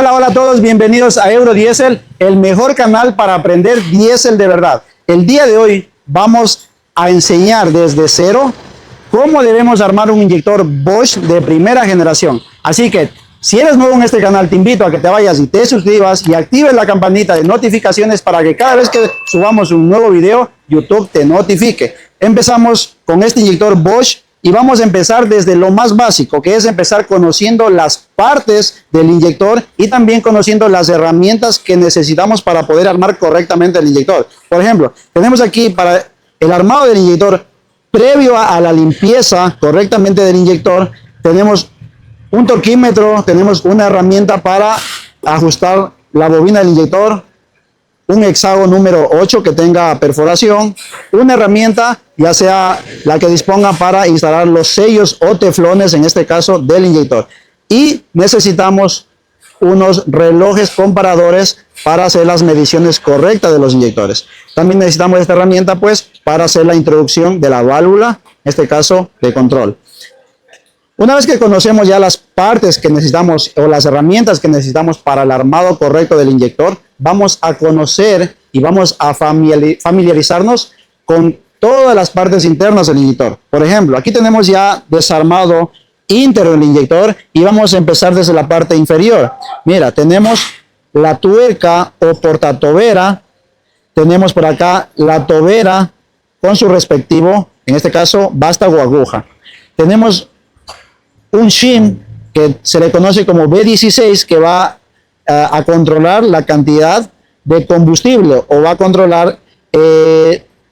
Hola, hola a todos, bienvenidos a Eurodiesel, el mejor canal para aprender diésel de verdad. El día de hoy vamos a enseñar desde cero cómo debemos armar un inyector Bosch de primera generación. Así que, si eres nuevo en este canal, te invito a que te vayas y te suscribas y actives la campanita de notificaciones para que cada vez que subamos un nuevo video, YouTube te notifique. Empezamos con este inyector Bosch y vamos a empezar desde lo más básico, que es empezar conociendo las partes del inyector y también conociendo las herramientas que necesitamos para poder armar correctamente el inyector. Por ejemplo, tenemos aquí para el armado del inyector, previo a la limpieza correctamente del inyector, tenemos un torquímetro, tenemos una herramienta para ajustar la bobina del inyector, un hexágono número 8 que tenga perforación, una herramienta ya sea la que disponga para instalar los sellos o teflones, en este caso del inyector. Y necesitamos unos relojes comparadores para hacer las mediciones correctas de los inyectores. También necesitamos esta herramienta pues para hacer la introducción de la válvula, en este caso de control. Una vez que conocemos ya las partes que necesitamos o las herramientas que necesitamos para el armado correcto del inyector, vamos a conocer y vamos a familiarizarnos con todas las partes internas del inyector. Por ejemplo, aquí tenemos ya desarmado íntegro el inyector y vamos a empezar desde la parte inferior. Mira, tenemos la tuerca o portatobera, tenemos por acá la tobera con su respectivo, en este caso, vástago o aguja. Tenemos un shim que se le conoce como B16 que va a controlar la cantidad de combustible o va a controlar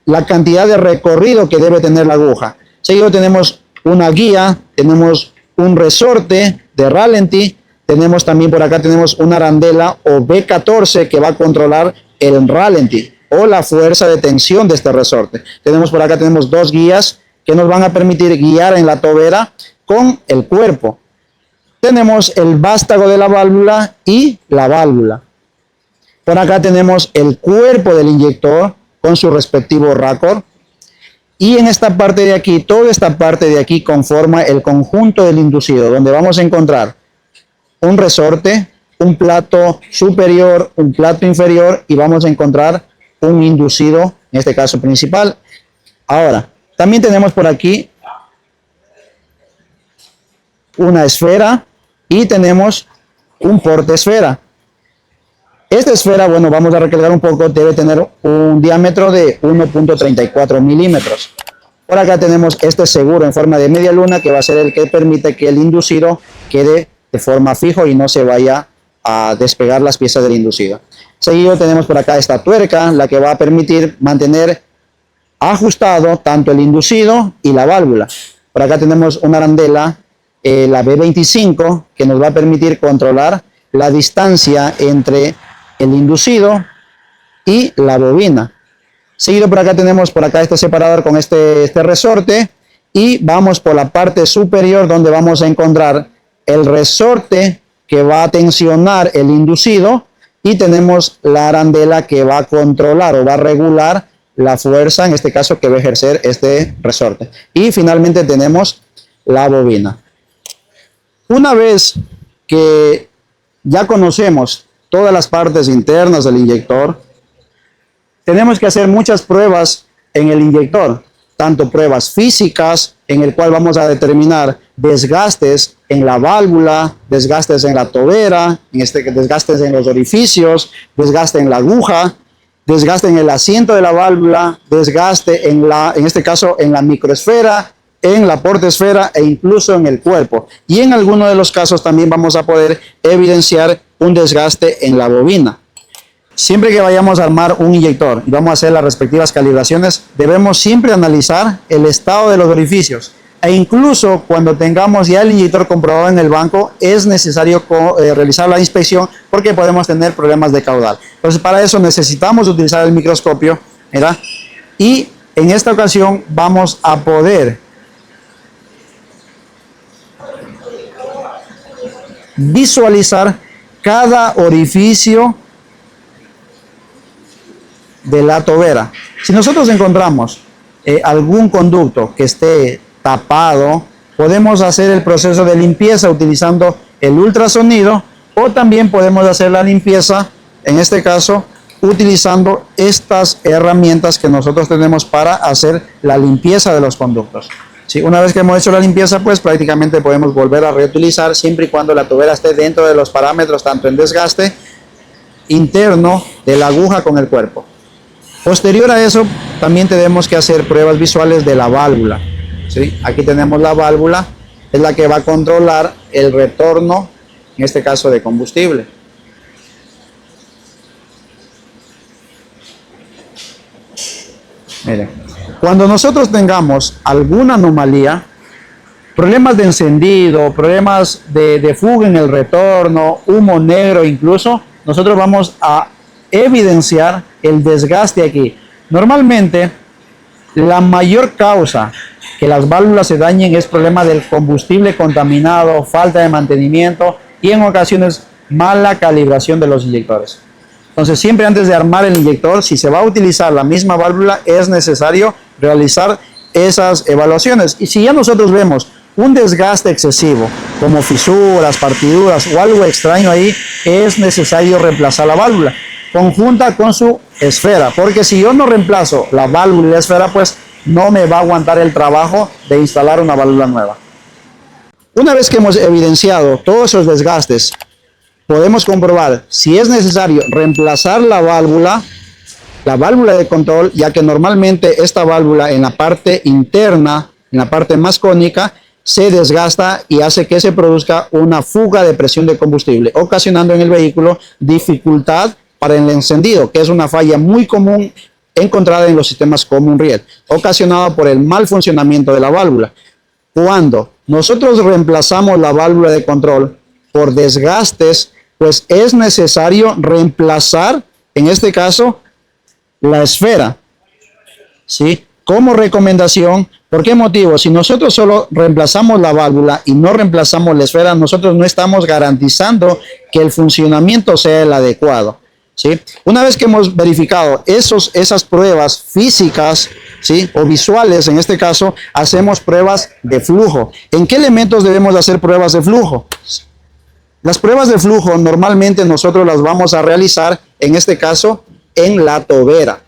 la cantidad de recorrido que debe tener la aguja. Seguido tenemos una guía, tenemos un resorte de ralentí, tenemos también por acá tenemos una arandela o B14 que va a controlar el ralentí o la fuerza de tensión de este resorte. Tenemos por acá tenemos dos guías que nos van a permitir guiar en la tobera con el cuerpo. Tenemos el vástago de la válvula y la válvula. Por acá tenemos el cuerpo del inyector con su respectivo raccord. Y en esta parte de aquí, toda esta parte de aquí conforma el conjunto del inducido, donde vamos a encontrar un resorte, un plato superior, un plato inferior y vamos a encontrar un inducido, en este caso principal. Ahora, también tenemos por aquí una esfera y tenemos un portaesfera. Esta esfera, bueno, vamos a recalcar un poco, debe tener un diámetro de 1.34 milímetros. Por acá tenemos este seguro en forma de media luna que va a ser el que permite que el inducido quede de forma fija y no se vaya a despegar las piezas del inducido. Seguido tenemos por acá esta tuerca, la que va a permitir mantener ajustado tanto el inducido y la válvula. Por acá tenemos una arandela, la B25, que nos va a permitir controlar la distancia entre el inducido y la bobina. Seguido por acá tenemos por acá este separador con este resorte y vamos por la parte superior donde vamos a encontrar el resorte que va a tensionar el inducido y tenemos la arandela que va a controlar o va a regular la fuerza, en este caso, que va a ejercer este resorte. Y finalmente tenemos la bobina. Una vez que ya conocemos todas las partes internas del inyector, tenemos que hacer muchas pruebas en el inyector, tanto pruebas físicas, en el cual vamos a determinar desgastes en la válvula, desgastes en la tobera, desgastes en los orificios, desgaste en la aguja, desgaste en el asiento de la válvula, desgaste en este caso en la microesfera, en la portaesfera e incluso en el cuerpo. Y en algunos de los casos también vamos a poder evidenciar un desgaste en la bobina. Siempre que vayamos a armar un inyector y vamos a hacer las respectivas calibraciones, debemos siempre analizar el estado de los orificios. E incluso cuando tengamos ya el inyector comprobado en el banco, es necesario realizar la inspección porque podemos tener problemas de caudal. Entonces, para eso necesitamos utilizar el microscopio, ¿verdad? Y en esta ocasión vamos a poder visualizar cada orificio de la tobera. Si nosotros encontramos algún conducto que esté tapado, podemos hacer el proceso de limpieza utilizando el ultrasonido o también podemos hacer la limpieza, en este caso, utilizando estas herramientas que nosotros tenemos para hacer la limpieza de los conductos. ¿Sí? Una vez que hemos hecho la limpieza, pues prácticamente podemos volver a reutilizar siempre y cuando la tobera esté dentro de los parámetros, tanto en desgaste interno de la aguja con el cuerpo. Posterior a eso, también tenemos que hacer pruebas visuales de la válvula. ¿Sí? Aquí tenemos la válvula, es la que va a controlar el retorno, en este caso de combustible. Miren, cuando nosotros tengamos alguna anomalía, problemas de encendido, problemas de fuga en el retorno, humo negro incluso, nosotros vamos a evidenciar el desgaste aquí. Normalmente, la mayor causa que las válvulas se dañen es problema del combustible contaminado, falta de mantenimiento y en ocasiones mala calibración de los inyectores. Entonces, siempre antes de armar el inyector, si se va a utilizar la misma válvula, es necesario realizar esas evaluaciones. Y si ya nosotros vemos un desgaste excesivo, como fisuras, partiduras o algo extraño ahí, es necesario reemplazar la válvula conjunta con su esfera, porque si yo no reemplazo la válvula y la esfera, pues no me va a aguantar el trabajo de instalar una válvula nueva. Una vez que hemos evidenciado todos esos desgastes, podemos comprobar si es necesario reemplazar la válvula de control, ya que normalmente esta válvula en la parte interna, en la parte más cónica, se desgasta y hace que se produzca una fuga de presión de combustible, ocasionando en el vehículo dificultad para el encendido, que es una falla muy común encontrada en los sistemas Common Rail, ocasionada por el mal funcionamiento de la válvula. Cuando nosotros reemplazamos la válvula de control por desgastes, pues es necesario reemplazar, en este caso, la esfera. ¿Sí? Como recomendación, ¿por qué motivo? Si nosotros solo reemplazamos la válvula y no reemplazamos la esfera, nosotros no estamos garantizando que el funcionamiento sea el adecuado. ¿Sí? Una vez que hemos verificado esas pruebas físicas, ¿sí? O visuales, en este caso, hacemos pruebas de flujo. ¿En qué elementos debemos hacer pruebas de flujo? Las pruebas de flujo normalmente nosotros las vamos a realizar, en este caso, en la tobera.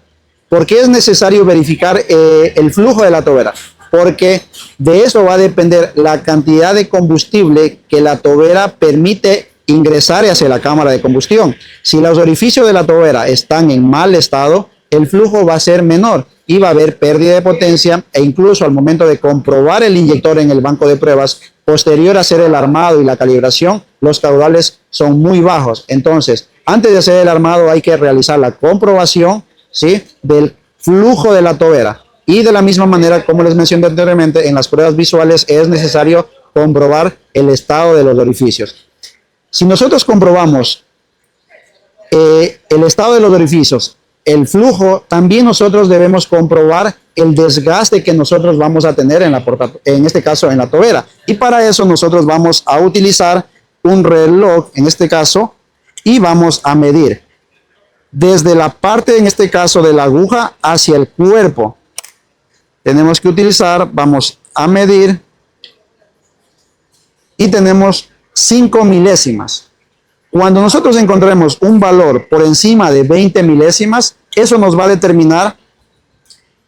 ¿Por qué es necesario verificar el flujo de la tobera? Porque de eso va a depender la cantidad de combustible que la tobera permite ingresar hacia la cámara de combustión. Si los orificios de la tobera están en mal estado, el flujo va a ser menor y va a haber pérdida de potencia, e incluso al momento de comprobar el inyector en el banco de pruebas, posterior a hacer el armado y la calibración, los caudales son muy bajos. Entonces, antes de hacer el armado hay que realizar la comprobación, ¿sí? Del flujo de la tobera. Y de la misma manera, como les mencioné anteriormente, en las pruebas visuales es necesario comprobar el estado de los orificios. Si nosotros comprobamos el estado de los orificios, el flujo, también nosotros debemos comprobar el desgaste que nosotros vamos a tener en este caso en la tobera. Y para eso nosotros vamos a utilizar un reloj, en este caso, y vamos a medir desde la parte, en este caso, de la aguja hacia el cuerpo. Tenemos que utilizar, vamos a medir, y tenemos 5 milésimas. Cuando nosotros encontremos un valor por encima de 20 milésimas, eso nos va a determinar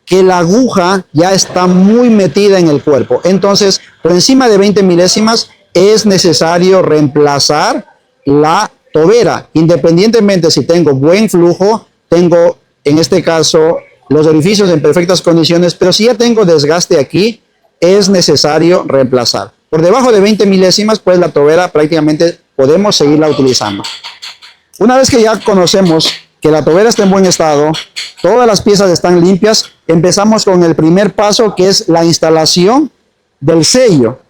que la aguja ya está muy metida en el cuerpo. Entonces, por encima de 20 milésimas es necesario reemplazar la tobera, independientemente si tengo buen flujo, tengo en este caso los orificios en perfectas condiciones, pero si ya tengo desgaste aquí, es necesario reemplazar. Por debajo de 20 milésimas, pues la tobera prácticamente podemos seguirla utilizando. Una vez que ya conocemos que la tobera está en buen estado, todas las piezas están limpias, empezamos con el primer paso, que es la instalación del sello.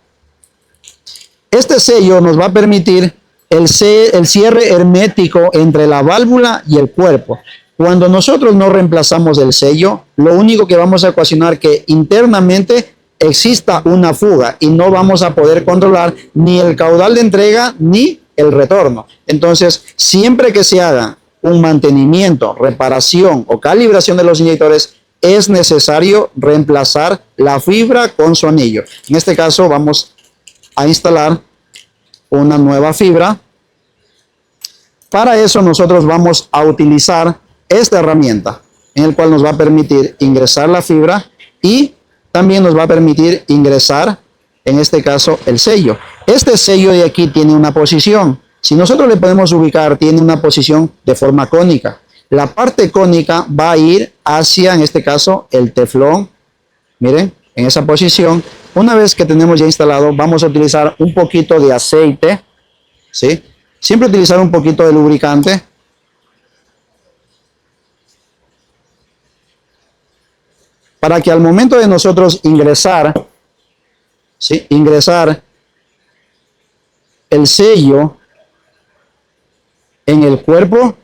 Este sello nos va a permitir el cierre hermético entre la válvula y el cuerpo. Cuando nosotros no reemplazamos el sello, lo único que vamos a ocasionar que internamente exista una fuga y no vamos a poder controlar ni el caudal de entrega ni el retorno. Entonces, siempre que se haga un mantenimiento, reparación o calibración de los inyectores, es necesario reemplazar la fibra con su anillo. En este caso vamos a instalar una nueva fibra para eso nosotros vamos a utilizar esta herramienta, en el cual nos va a permitir ingresar la fibra y también nos va a permitir ingresar, en este caso, el sello. Este sello de aquí tiene una posición. Si nosotros le podemos ubicar, tiene una posición de forma cónica. La parte cónica va a ir hacia, en este caso, el teflón. Miren, en esa posición. Una vez que tenemos ya instalado, vamos a utilizar un poquito de aceite, ¿sí? Siempre utilizar un poquito de lubricante. Para que al momento de nosotros ingresar, ¿sí? Ingresar el sello en el cuerpo,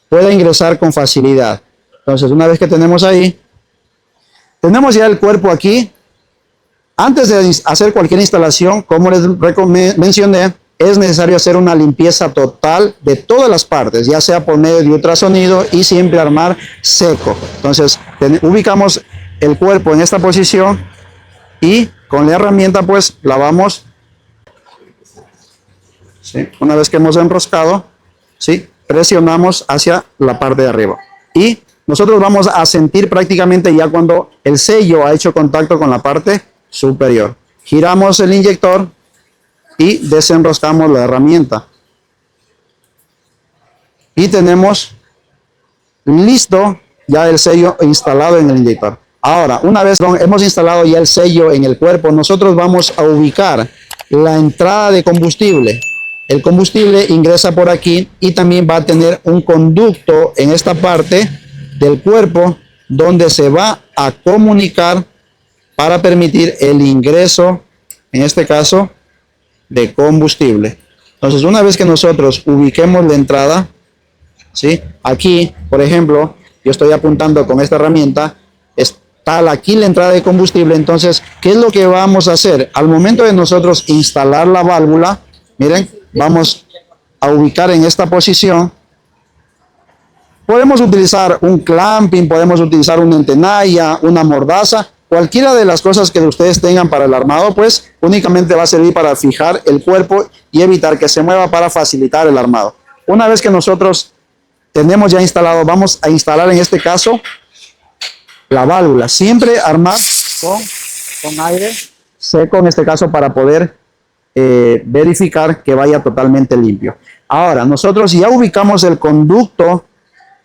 pueda ingresar con facilidad. Entonces, una vez que tenemos ahí, tenemos ya el cuerpo aquí. Antes de hacer cualquier instalación, como les mencioné, es necesario hacer una limpieza total de todas las partes, ya sea por medio de ultrasonido y siempre armar seco. Entonces, ubicamos el cuerpo en esta posición y con la herramienta pues la vamos, ¿sí? Una vez que hemos enroscado, ¿sí? Presionamos hacia la parte de arriba y nosotros vamos a sentir prácticamente ya cuando el sello ha hecho contacto con la parte superior. Giramos el inyector y desenroscamos la herramienta y tenemos listo ya el sello instalado en el inyector. Ahora, una vez hemos instalado ya el sello en el cuerpo, nosotros vamos a ubicar la entrada de combustible. El combustible ingresa por aquí y también va a tener un conducto en esta parte del cuerpo donde se va a comunicar para permitir el ingreso, en este caso, de combustible. Entonces, una vez que nosotros ubiquemos la entrada, ¿sí? Aquí, por ejemplo, yo estoy apuntando con esta herramienta, está aquí la entrada de combustible. Entonces, ¿qué es lo que vamos a hacer? Al momento de nosotros instalar la válvula, miren, vamos a ubicar en esta posición. Podemos utilizar un clamping, podemos utilizar una entenalla, una mordaza, cualquiera de las cosas que ustedes tengan para el armado, pues únicamente va a servir para fijar el cuerpo y evitar que se mueva para facilitar el armado. Una vez que nosotros tenemos ya instalado, vamos a instalar en este caso la válvula. Siempre armar con aire seco en este caso para poder verificar que vaya totalmente limpio. Ahora, nosotros ya ubicamos el conducto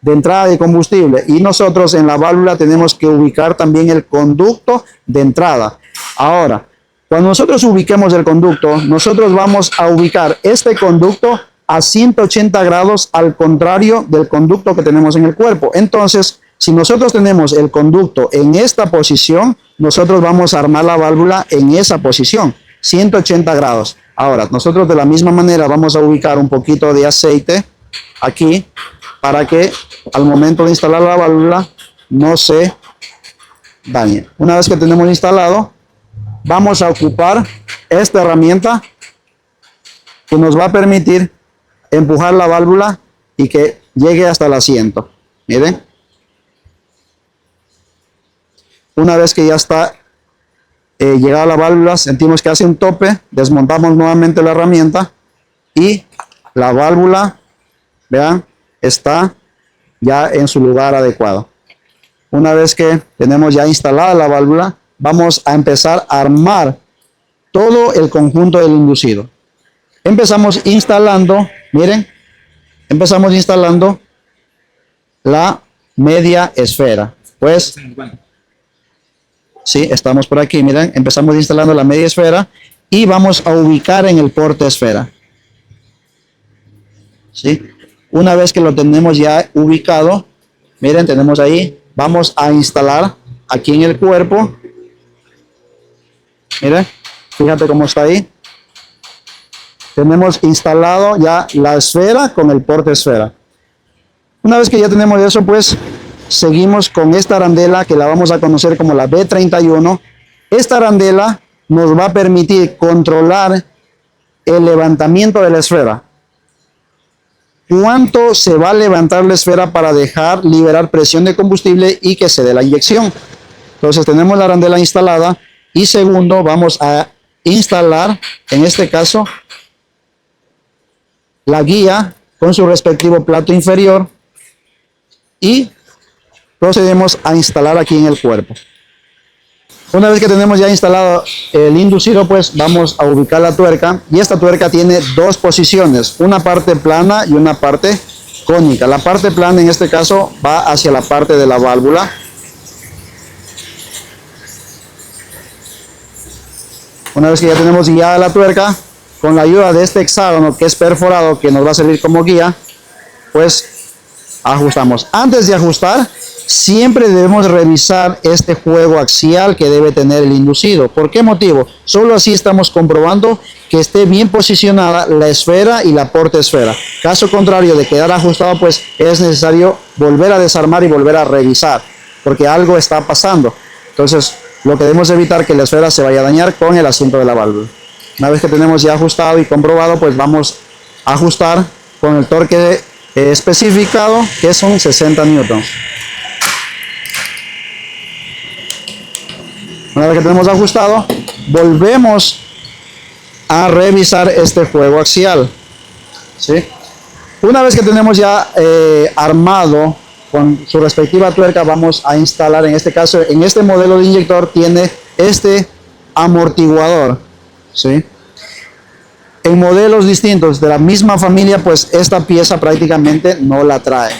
de entrada de combustible y nosotros en la válvula tenemos que ubicar también el conducto de entrada. Ahora, cuando nosotros ubiquemos el conducto, nosotros vamos a ubicar este conducto a 180 grados al contrario del conducto que tenemos en el cuerpo. Entonces, si nosotros tenemos el conducto en esta posición, nosotros vamos a armar la válvula en esa posición, 180 grados. Ahora, nosotros de la misma manera vamos a ubicar un poquito de aceite aquí para que al momento de instalar la válvula no se dañe. Una vez que tenemos instalado, vamos a ocupar esta herramienta que nos va a permitir empujar la válvula y que llegue hasta el asiento. Miren. Una vez que ya está llegada la válvula, sentimos que hace un tope, desmontamos nuevamente la herramienta y la válvula, vean, está ya en su lugar adecuado. Una vez que tenemos ya instalada la válvula, vamos a empezar a armar todo el conjunto del inducido. Empezamos instalando, miren, empezamos instalando la media esfera. Pues, sí, estamos por aquí, miren, empezamos instalando la media esfera y vamos a ubicar en el porte esfera. ¿Sí? Una vez que lo tenemos ya ubicado, miren, tenemos ahí, vamos a instalar aquí en el cuerpo. Miren, fíjate cómo está ahí. Tenemos instalado ya la esfera con el porte esfera. Una vez que ya tenemos eso, pues seguimos con esta arandela que la vamos a conocer como la B31. Esta arandela nos va a permitir controlar el levantamiento de la esfera. ¿Cuánto se va a levantar la esfera para dejar liberar presión de combustible y que se dé la inyección? Entonces tenemos la arandela instalada y segundo vamos a instalar, en este caso, la guía con su respectivo plato inferior y procedemos a instalar aquí en el cuerpo. Una vez que tenemos ya instalado el inducido, pues vamos a ubicar la tuerca, y esta tuerca tiene dos posiciones, una parte plana y una parte cónica. La parte plana en este caso va hacia la parte de la válvula. Una vez que ya tenemos guiada la tuerca, con la ayuda de este hexágono que es perforado, que nos va a servir como guía, pues ajustamos. Antes de ajustar, siempre debemos revisar este juego axial que debe tener el inducido. ¿Por qué motivo? Solo así estamos comprobando que esté bien posicionada la esfera y la portaesfera. Caso contrario de quedar ajustado, pues es necesario volver a desarmar y volver a revisar, porque algo está pasando. Entonces, lo que debemos evitar es que la esfera se vaya a dañar con el asiento de la válvula. Una vez que tenemos ya ajustado y comprobado, pues vamos a ajustar con el torque especificado, que son 60 newtons. Una vez que tenemos ajustado, volvemos a revisar este juego axial, ¿sí? Una vez que tenemos ya armado con su respectiva tuerca, vamos a instalar, en este caso, en este modelo de inyector tiene este amortiguador, ¿sí? En modelos distintos de la misma familia, pues esta pieza prácticamente no la trae,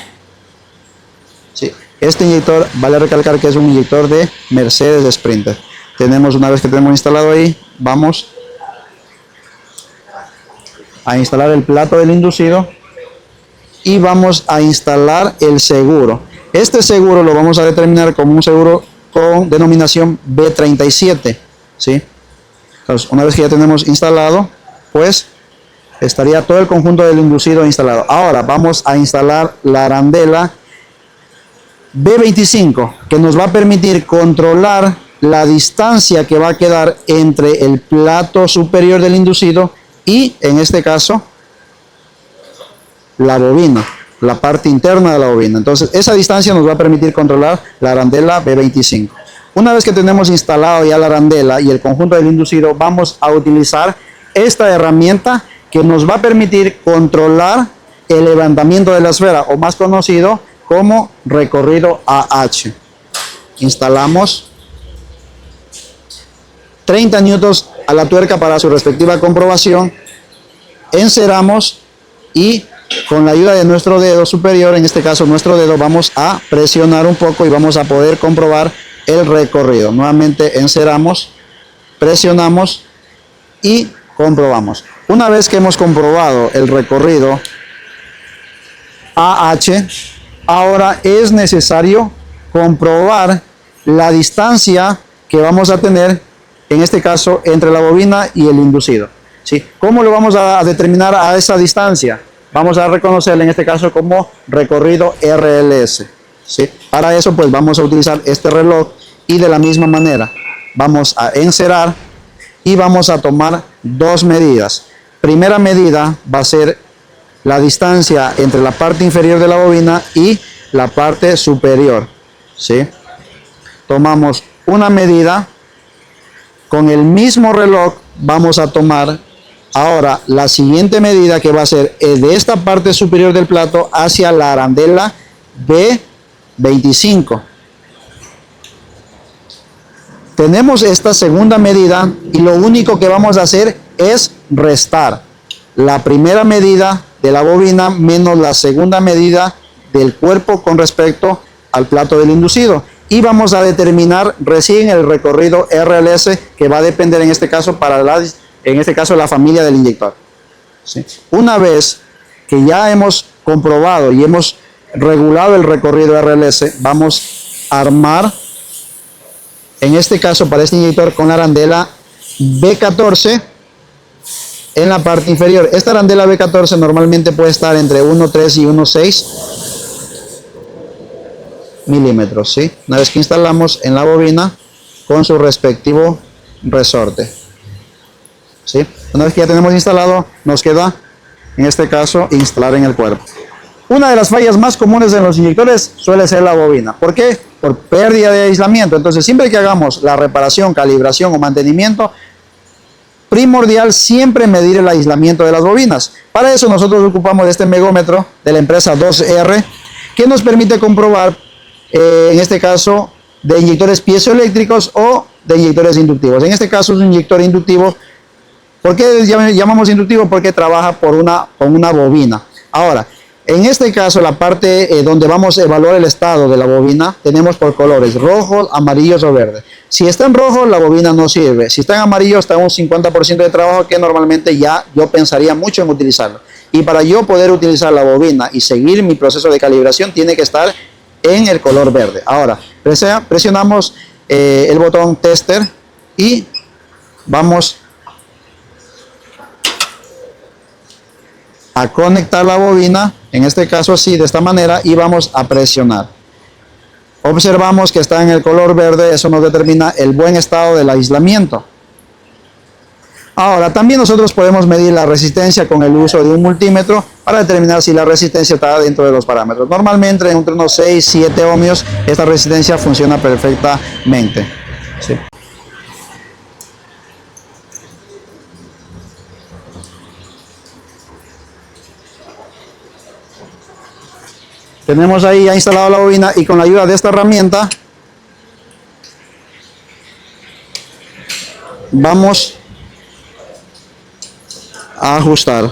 ¿sí? Este inyector, vale recalcar que es un inyector de Mercedes Sprinter. Una vez que tenemos instalado ahí, vamos a instalar el plato del inducido y vamos a instalar el seguro. Este seguro lo vamos a determinar como un seguro con denominación B37, ¿sí? Entonces, una vez que ya tenemos instalado, pues estaría todo el conjunto del inducido instalado. Ahora vamos a instalar la arandela B25, que nos va a permitir controlar la distancia que va a quedar entre el plato superior del inducido y, en este caso, la bobina, la parte interna de la bobina. Entonces, esa distancia nos va a permitir controlar la arandela B25. Una vez que tenemos instalado ya la arandela y el conjunto del inducido, vamos a utilizar esta herramienta que nos va a permitir controlar el levantamiento de la esfera, o más conocido como recorrido AH. Instalamos 30 newtons a la tuerca para su respectiva comprobación. Enceramos y con la ayuda de nuestro dedo superior, en este caso nuestro dedo, vamos a presionar un poco y vamos a poder comprobar el recorrido. Nuevamente enceramos, presionamos y comprobamos. Una vez que hemos comprobado el recorrido AH, ahora es necesario comprobar la distancia que vamos a tener, en este caso, entre la bobina y el inducido, ¿sí? ¿Cómo lo vamos a determinar a esa distancia? Vamos a reconocerla en este caso como recorrido RLS, ¿sí? Para eso, pues vamos a utilizar este reloj y de la misma manera vamos a encerar y vamos a tomar dos medidas. Primera medida va a ser la distancia entre la parte inferior de la bobina y la parte superior, ¿sí? Tomamos una medida. Con el mismo reloj vamos a tomar ahora la siguiente medida, que va a ser de esta parte superior del plato hacia la arandela B25. Tenemos esta segunda medida y lo único que vamos a hacer es restar la primera medida de la bobina menos la segunda medida del cuerpo con respecto al plato del inducido. Y vamos a determinar recién el recorrido RLS, que va a depender en este caso la familia del inyector, ¿sí? Una vez que ya hemos comprobado y hemos regulado el recorrido RLS, vamos a armar, en este caso para este inyector, con la arandela B14 en la parte inferior. Esta arandela B14 normalmente puede estar entre 1.3 y 1.6 milímetros, ¿sí? Una vez que instalamos en la bobina con su respectivo resorte, ¿sí? Una vez que ya tenemos instalado, nos queda, en este caso, instalar en el cuerpo. Una de las fallas más comunes en los inyectores suele ser la bobina. ¿Por qué? Por pérdida de aislamiento. Entonces, siempre que hagamos la reparación, calibración o mantenimiento, primordial siempre medir el aislamiento de las bobinas. Para eso nosotros ocupamos este megómetro de la empresa 2R, que nos permite comprobar, en este caso, de inyectores piezoeléctricos o de inyectores inductivos. En este caso es un inyector inductivo. ¿Por qué llamamos inductivo? Porque trabaja con una bobina. Ahora, en este caso, la parte donde vamos a evaluar el estado de la bobina, tenemos por colores rojos, amarillos o verdes. Si está en rojo, la bobina no sirve. Si está en amarillo, está un 50% de trabajo que normalmente ya yo pensaría mucho en utilizarlo. Y para yo poder utilizar la bobina y seguir mi proceso de calibración, tiene que estar en el color verde. Ahora, presionamos el botón tester y vamos a conectar la bobina, en este caso así, de esta manera, y vamos a presionar. Observamos que está en el color verde, eso nos determina el buen estado del aislamiento. Ahora, también nosotros podemos medir la resistencia con el uso de un multímetro para determinar si la resistencia está dentro de los parámetros. Normalmente, entre unos 6-7 ohmios, esta resistencia funciona perfectamente. Sí. Tenemos ahí ya instalado la bobina y con la ayuda de esta herramienta vamos a ajustar.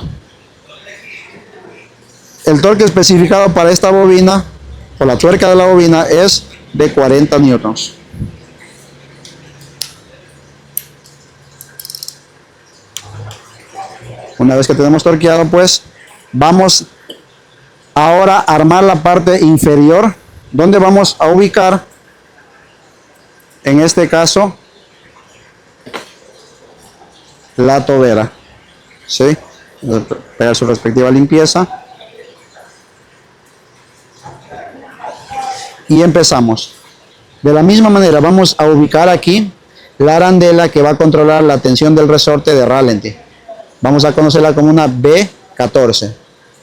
El torque especificado para esta bobina, o la tuerca de la bobina, es de 40 newtons. Una vez que tenemos torqueado, pues vamos ahora a armar la parte inferior, donde vamos a ubicar, en este caso, la tobera. ¿Sí? Pegar su respectiva limpieza. Y empezamos. De la misma manera, vamos a ubicar aquí la arandela que va a controlar la tensión del resorte de Ralenti. Vamos a conocerla como una B14.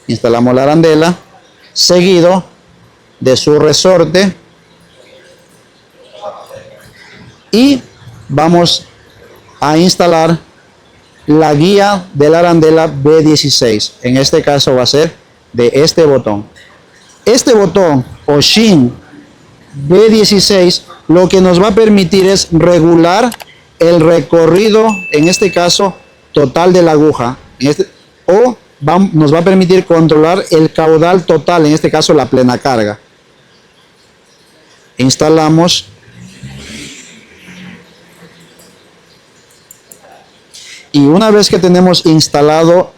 Instalamos la arandela, seguido de su resorte, y vamos a instalar la guía de la arandela B16. En este caso va a ser de este botón. Este botón o shin B16 lo que nos va a permitir es regular el recorrido, en este caso total de la aguja, nos va a permitir controlar el caudal total, en este caso la plena carga. Instalamos y una vez que tenemos instalado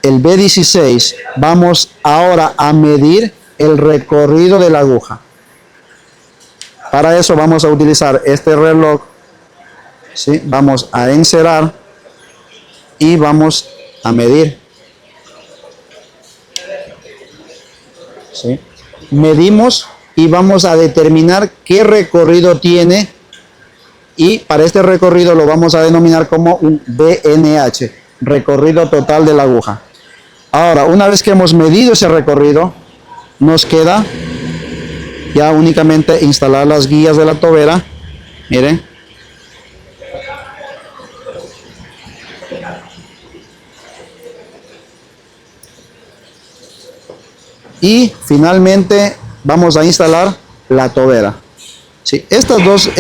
el B16, vamos ahora a medir el recorrido de la aguja. Para eso vamos a utilizar este reloj, ¿sí? Vamos a encerar y vamos a medir. ¿Sí? Medimos y vamos a determinar qué recorrido tiene, y para este recorrido lo vamos a denominar como un BNH, recorrido total de la aguja. Ahora, una vez que hemos medido ese recorrido, nos queda ya únicamente instalar las guías de la tobera. Miren. Y finalmente vamos a instalar la tobera. Sí, estas dos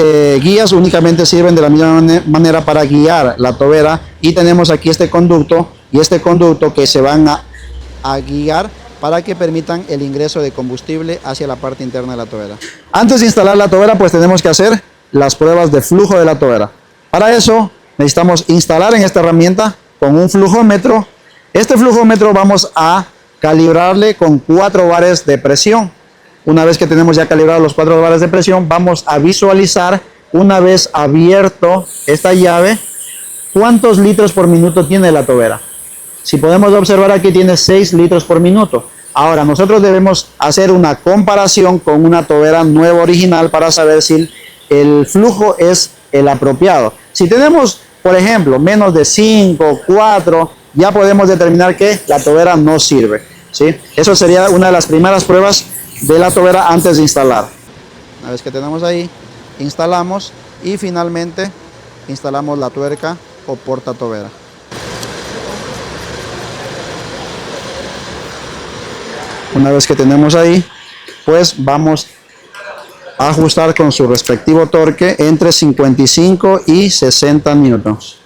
guías únicamente sirven de la misma manera para guiar la tobera, y tenemos aquí este conducto y este conducto que se van a guiar para que permitan el ingreso de combustible hacia la parte interna de la tobera. Antes de instalar la tobera, pues tenemos que hacer las pruebas de flujo de la tobera. Para eso necesitamos instalar en esta herramienta con un flujómetro. Este flujómetro vamos a calibrarle con 4 bares de presión. Una vez que tenemos ya calibrados los 4 bares de presión, vamos a visualizar, una vez abierto esta llave, cuántos litros por minuto tiene la tobera. Si podemos observar aquí, tiene 6 litros por minuto. Ahora nosotros debemos hacer una comparación con una tobera nueva original para saber si el flujo es el apropiado. Si tenemos, por ejemplo, menos de 5, 4, ya podemos determinar que la tobera no sirve, ¿sí? Eso sería una de las primeras pruebas de la tobera antes de instalar. Una vez que tenemos ahí, instalamos y finalmente instalamos la tuerca o porta tobera. Una vez que tenemos ahí, pues vamos a ajustar con su respectivo torque entre 55 y 60 minutos.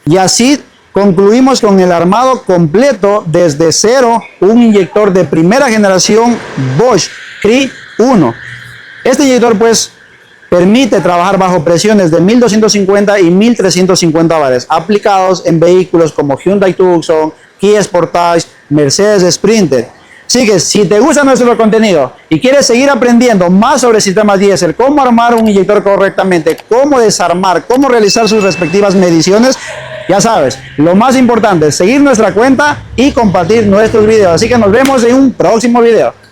Y así concluimos con el armado completo desde cero, un inyector de primera generación Bosch CRI 1. Este inyector pues permite trabajar bajo presiones de 1250 y 1350 bares, aplicados en vehículos como Hyundai Tucson, Kia Sportage, Mercedes Sprinter. Así que si te gusta nuestro contenido y quieres seguir aprendiendo más sobre sistemas diésel, cómo armar un inyector correctamente, cómo desarmar, cómo realizar sus respectivas mediciones, ya sabes, lo más importante es seguir nuestra cuenta y compartir nuestros videos. Así que nos vemos en un próximo video.